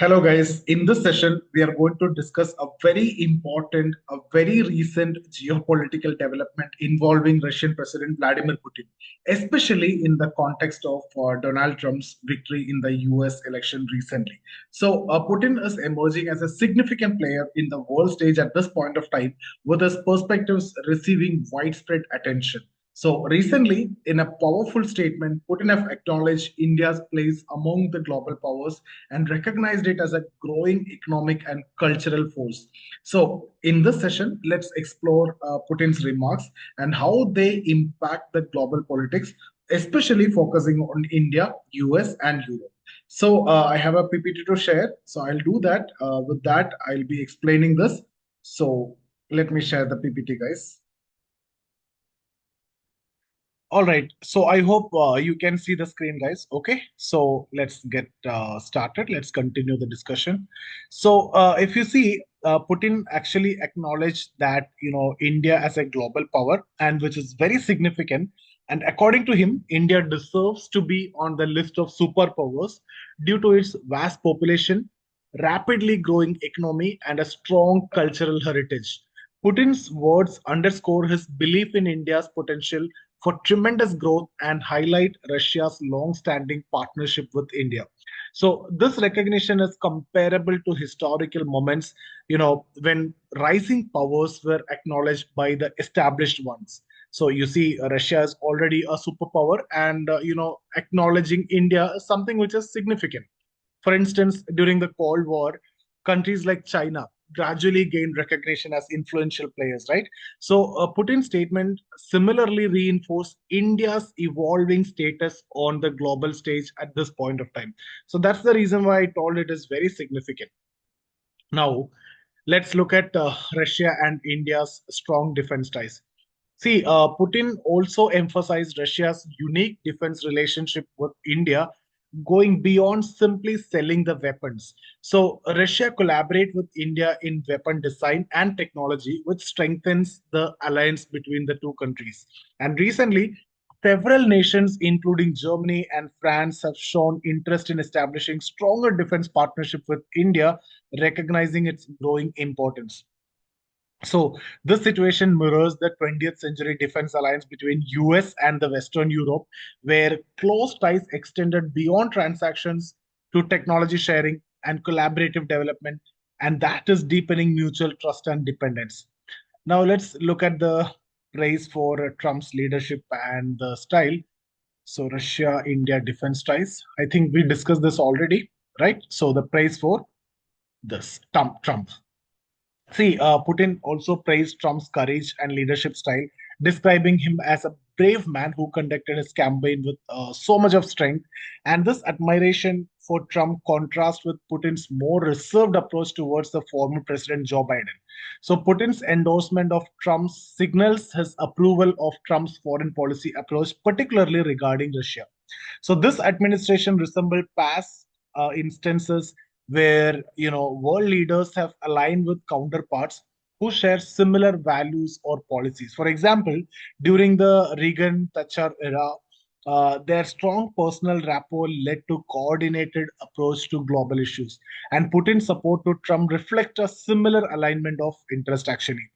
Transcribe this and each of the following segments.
Hello, guys. In this session, we are going to discuss a very important, a very recent geopolitical development involving Russian President Vladimir Putin, especially in the context of Donald Trump's victory in the US election recently. Putin is emerging as a significant player in the world stage at this point of time, with his perspectives receiving widespread attention. So recently, in a powerful statement, Putin have acknowledged India's place among the global powers and recognized it as a growing economic and cultural force. So, in this session, let's explore Putin's remarks and how they impact the global politics, especially focusing on India, US, and Europe. I have a PPT to share. So, I'll do that. With that, I'll be explaining this. So, let me share the PPT, guys. All right. So I hope you can see the screen, guys. Okay. So let's get started. Let's continue the discussion. If you see, Putin actually acknowledged that India as a global power, and which is very significant. And according to him, India deserves to be on the list of superpowers due to its vast population, rapidly growing economy, and a strong cultural heritage. Putin's words underscore his belief in India's potential for tremendous growth and highlight Russia's long-standing partnership with India. So this recognition is comparable to historical moments, when rising powers were acknowledged by the established ones. So you see, Russia is already a superpower, and acknowledging India is something which is significant. For instance, during the Cold War, countries like China gradually gained recognition as influential players, right? Putin's statement similarly reinforced India's evolving status on the global stage at this point of time. So that's the reason why I told it is very significant. Now, let's look at Russia and India's strong defense ties. See, Putin also emphasized Russia's unique defense relationship with India, going beyond simply selling the weapons. So, Russia collaborate with India in weapon design and technology, which strengthens the alliance between the two countries. And recently, several nations, including Germany and France, have shown interest in establishing stronger defense partnership with India, recognizing its growing importance. So this situation mirrors the 20th century defense alliance between US and the Western Europe, where close ties extended beyond transactions to technology sharing and collaborative development, and that is deepening mutual trust and dependence. Now let's look at the praise for Trump's leadership and the style. So Russia-India defense ties. I think we discussed this already, right? So the praise for this Trump. See, Putin also praised Trump's courage and leadership style, describing him as a brave man who conducted his campaign with so much of strength. And this admiration for Trump contrasts with Putin's more reserved approach towards the former President Joe Biden. So, Putin's endorsement of Trump signals his approval of Trump's foreign policy approach, particularly regarding Russia. So, this administration resembled past instances where world leaders have aligned with counterparts who share similar values or policies. For example, during the Reagan Thatcher era, their strong personal rapport led to coordinated approach to global issues, and Putin's support to Trump reflect a similar alignment of interest actually.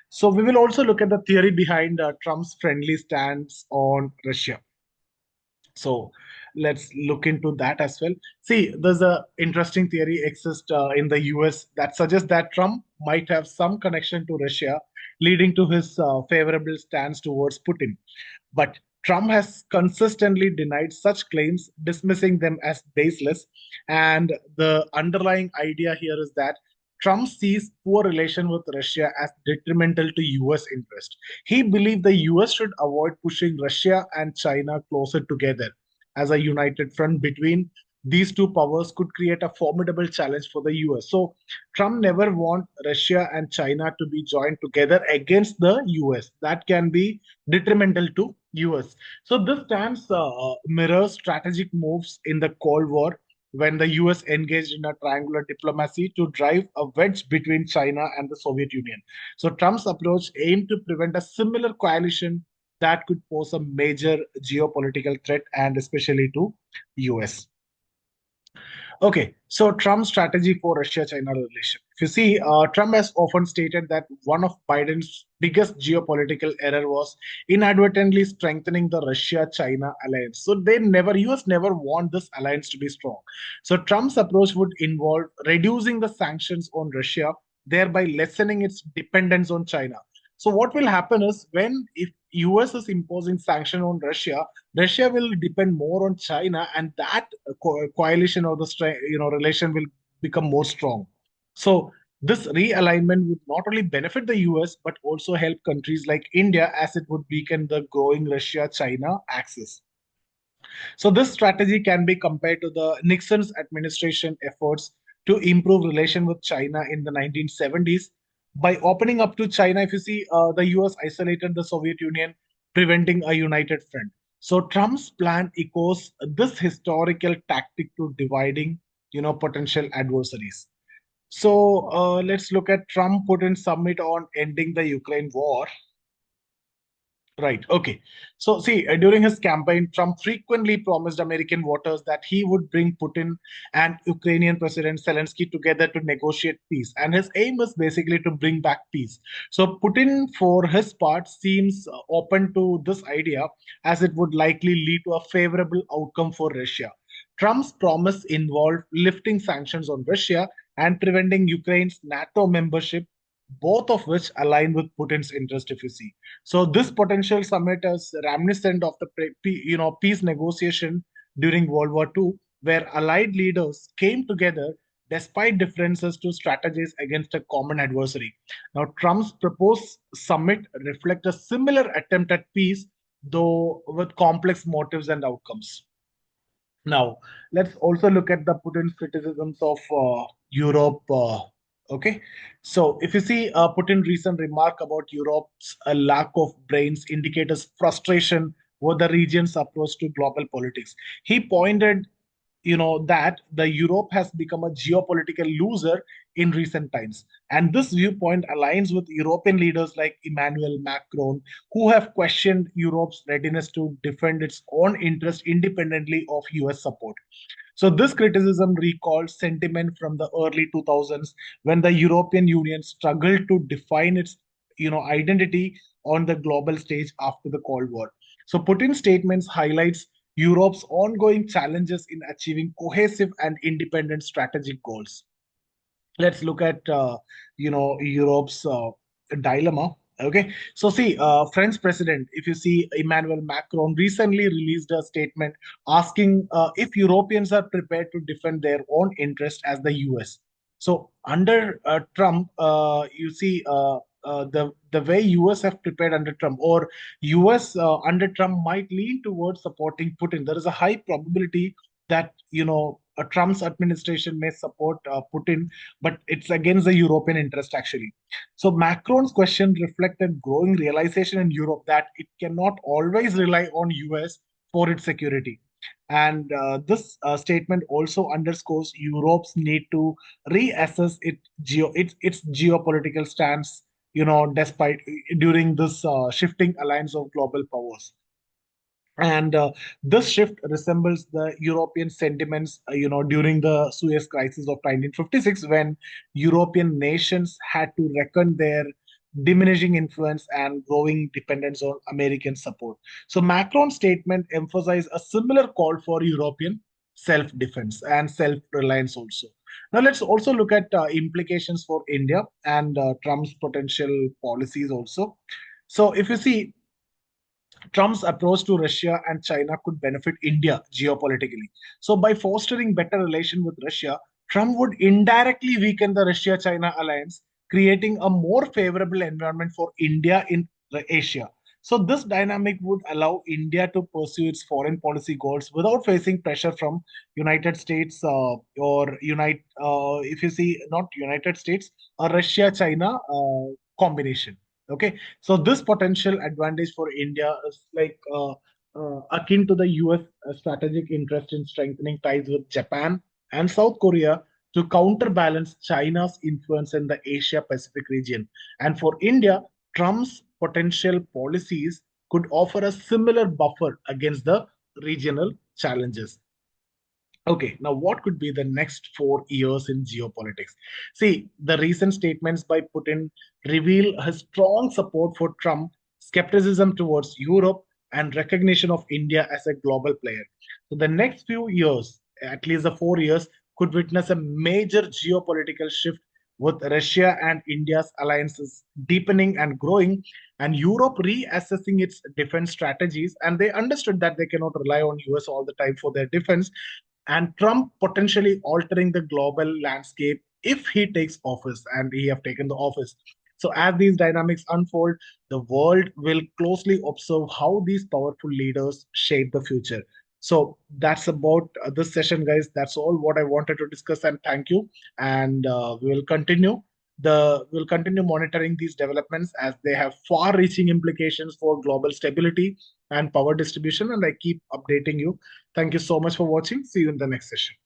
So we will also look at the theory behind Trump's friendly stance on Russia. So let's look into that as well. See, there's a interesting theory exists in the US that suggests that Trump might have some connection to Russia, leading to his favorable stance towards Putin. But Trump has consistently denied such claims, dismissing them as baseless. And the underlying idea here is that Trump sees poor relation with Russia as detrimental to US interest. He believed the US should avoid pushing Russia and China closer together, as a united front between these two powers could create a formidable challenge for the US. So Trump never want Russia and China to be joined together against the US. That can be detrimental to US. So this stance mirrors strategic moves in the Cold War when the US engaged in a triangular diplomacy to drive a wedge between China and the Soviet Union. So Trump's approach aimed to prevent a similar coalition that could pose a major geopolitical threat and especially to US. Okay, so Trump's strategy for Russia-China relation. If you see, Trump has often stated that one of Biden's biggest geopolitical error was inadvertently strengthening the Russia-China alliance. So US never want this alliance to be strong. So Trump's approach would involve reducing the sanctions on Russia, thereby lessening its dependence on China. So what will happen is when if US is imposing sanction on Russia, Russia will depend more on China, and that coalition or the relation will become more strong. So this realignment would not only benefit the US but also help countries like India, as it would weaken the growing Russia-China axis. So this strategy can be compared to the Nixon's administration efforts to improve relation with China in the 1970s. By opening up to China, if you see, the US isolated the Soviet Union, preventing a united front. So Trump's plan echoes this historical tactic to dividing, potential adversaries. So let's look at Trump-Putin summit on ending the Ukraine war. Right. Okay. So, see, during his campaign, Trump frequently promised American voters that he would bring Putin and Ukrainian President Zelensky together to negotiate peace. And his aim was basically to bring back peace. So, Putin, for his part, seems open to this idea as it would likely lead to a favorable outcome for Russia. Trump's promise involved lifting sanctions on Russia and preventing Ukraine's NATO membership, both of which align with Putin's interest, if you see. So this potential summit is reminiscent of the peace negotiation during World War II, where Allied leaders came together despite differences to strategize against a common adversary. Now, Trump's proposed summit reflect a similar attempt at peace, though with complex motives and outcomes. Now, let's also look at the Putin's criticisms of Europe. Okay, so if you see Putin's recent remark about Europe's lack of brains indicators frustration with the region's approach to global politics. He pointed, that the Europe has become a geopolitical loser in recent times, and this viewpoint aligns with European leaders like Emmanuel Macron, who have questioned Europe's readiness to defend its own interest independently of US support. So this criticism recalls sentiment from the early 2000s when the European Union struggled to define its identity on the global stage after the Cold War. So Putin's statements highlights Europe's ongoing challenges in achieving cohesive and independent strategic goals. Let's look at Europe's dilemma. Okay, so see, French president, if you see, Emmanuel Macron recently released a statement asking if Europeans are prepared to defend their own interest as the US. So under Trump, you see, the way US have prepared under Trump, or US under Trump might lean towards supporting Putin. There is a high probability that Trump's administration may support Putin, but it's against the European interest actually. So Macron's question reflected growing realization in Europe that it cannot always rely on US for its security. And this statement also underscores Europe's need to reassess its geopolitical stance, despite during this shifting alliance of global powers. And this shift resembles the European sentiments, during the Suez Crisis of 1956, when European nations had to reckon their diminishing influence and growing dependence on American support. So Macron's statement emphasized a similar call for European self-defense and self-reliance also. Now let's also look at implications for India and Trump's potential policies also. So if you see, Trump's approach to Russia and China could benefit India geopolitically. So, by fostering better relations with Russia, Trump would indirectly weaken the Russia China alliance, creating a more favorable environment for India in Asia. So, this dynamic would allow India to pursue its foreign policy goals without facing pressure from United States or if you see, not United States, a Russia China combination. Okay, so this potential advantage for India is like akin to the US strategic interest in strengthening ties with Japan and South Korea to counterbalance China's influence in the Asia Pacific region. And for India, Trump's potential policies could offer a similar buffer against the regional challenges. Okay, now what could be the next 4 years in geopolitics? See, the recent statements by Putin reveal his strong support for Trump, skepticism towards Europe, and recognition of India as a global player. So, the next few years, at least the 4 years, could witness a major geopolitical shift with Russia and India's alliances deepening and growing, and Europe reassessing its defense strategies. And they understood that they cannot rely on US all the time for their defense, and Trump potentially altering the global landscape if he takes office, and he have taken the office. So as these dynamics unfold, the world will closely observe how these powerful leaders shape the future. So that's about this session, guys. That's all what I wanted to discuss, and thank you. And we'll continue monitoring these developments as they have far-reaching implications for global stability and power distribution. And I keep updating you. Thank you so much for watching. See you in the next session.